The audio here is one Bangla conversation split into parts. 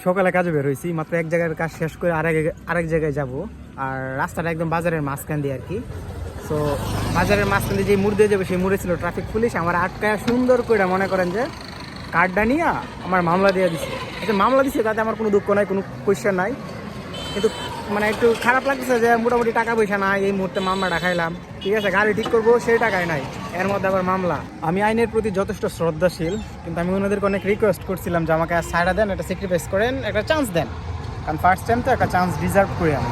সকালে কাজে বের হয়েছি, মাত্র এক জায়গার কাজ শেষ করে আরেক জায়গায় যাব। আর রাস্তাটা একদম বাজারের মাঝখান দিয়ে আর কি। সো বাজারের মাঝখান দিয়ে যে মোড় দিয়ে যাবে সেই মোড়ে ছিল ট্রাফিক পুলিশ। আমার আটকায় সুন্দর করে মনে করেন যে কার্ডটা নিয়ে আমার মামলা দিয়ে দিচ্ছে। আচ্ছা, মামলা দিচ্ছে তাতে আমার কোনো দুঃখ নাই, কোনো কোয়েশ্চেন নাই, কিন্তু মানে একটু খারাপ লাগতেছে যে মোটামুটি টাকা পয়সা নাই, এই মুহূর্তে মামলাটা খাইলাম। ঠিক আছে, গাড়ি ঠিক করবো সেই টাকায় নাই, এর মধ্যে আবার মামলা। আমি আইনের প্রতি যথেষ্ট শ্রদ্ধাশীল, কিন্তু আমি ওনাদেরকে অনেক রিকোয়েস্ট করছিলাম যে আমাকে ছাড়া দেন, একটা স্যাক্রিফাইস করেন, একটা চান্স দেন, কারণ ফার্স্ট টাইম তো একটা চান্স ডিজার্ভ করি আমি।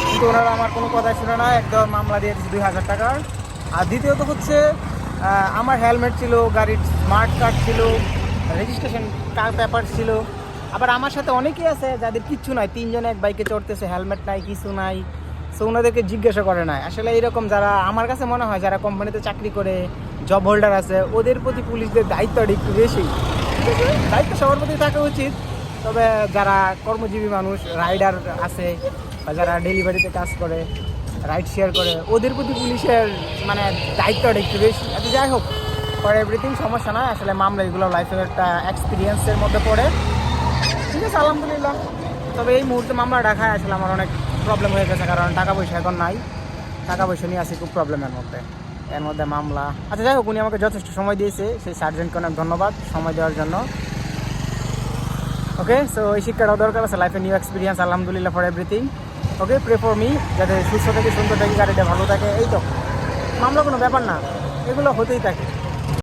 কিন্তু ওনারা আমার কোনো কথাই শুনে না, একদম মামলা দিয়ে দিচ্ছে 2000 টাকার। আর দ্বিতীয়ত হচ্ছে আমার হেলমেট ছিল, গাড়ির স্মার্ট কার্ড ছিল, রেজিস্ট্রেশন পেপার ছিল। আবার আমার সাথে অনেকেই আছে যাদের কিচ্ছু নাই, 3 জন এক বাইকে চড়তেছে, হেলমেট নাই, কিছু নাই। সো ওনাদেরকে জিজ্ঞাসা করে নাই। আসলে এইরকম যারা আমার কাছে মনে হয় যারা কোম্পানিতে চাকরি করে, জব হোল্ডার আছে, ওদের প্রতি পুলিশদের দায়িত্বটা একটু বেশি। দায়িত্ব সবার প্রতি থাকা উচিত, তবে যারা কর্মজীবী মানুষ, রাইডার আছে বা যারা ডেলিভারিতে কাজ করে, রাইড শেয়ার করে, ওদের প্রতি পুলিশের মানে দায়িত্বটা একটু বেশি। আচ্ছা, যাই হোক, ফর এভরিথিং সমস্যা নয়। আসলে মামলা এগুলো লাইফের একটা এক্সপিরিয়েন্সের মধ্যে পড়ে। ঠিক আছে, আলহামদুলিল্লাহ। তবে এই মুহূর্তে মামলা রাখায় আসলে আমার অনেক প্রবলেম হয়ে গেছে, কারণ টাকা পয়সা এখন নাই, টাকা পয়সা নিয়ে আসি খুব প্রবলেমের মধ্যে, এর মধ্যে মামলা। আচ্ছা, যাই হোক, উনি আমাকে যথেষ্ট সময় দিয়েছে, সেই সার্জেন্টকে অনেক ধন্যবাদ সময় দেওয়ার জন্য। ওকে, সো এই শিক্ষাটাও দরকার আছে, লাইফে নিউ এক্সপিরিয়েন্স। আলহামদুলিল্লাহ for everything. Okay, pray for me, যাতে সুস্থ থাকে, সুন্দর থাকে, গাড়িটা ভালো থাকে। এই তো মামলা কোনো ব্যাপার না, এগুলো হতেই থাকে।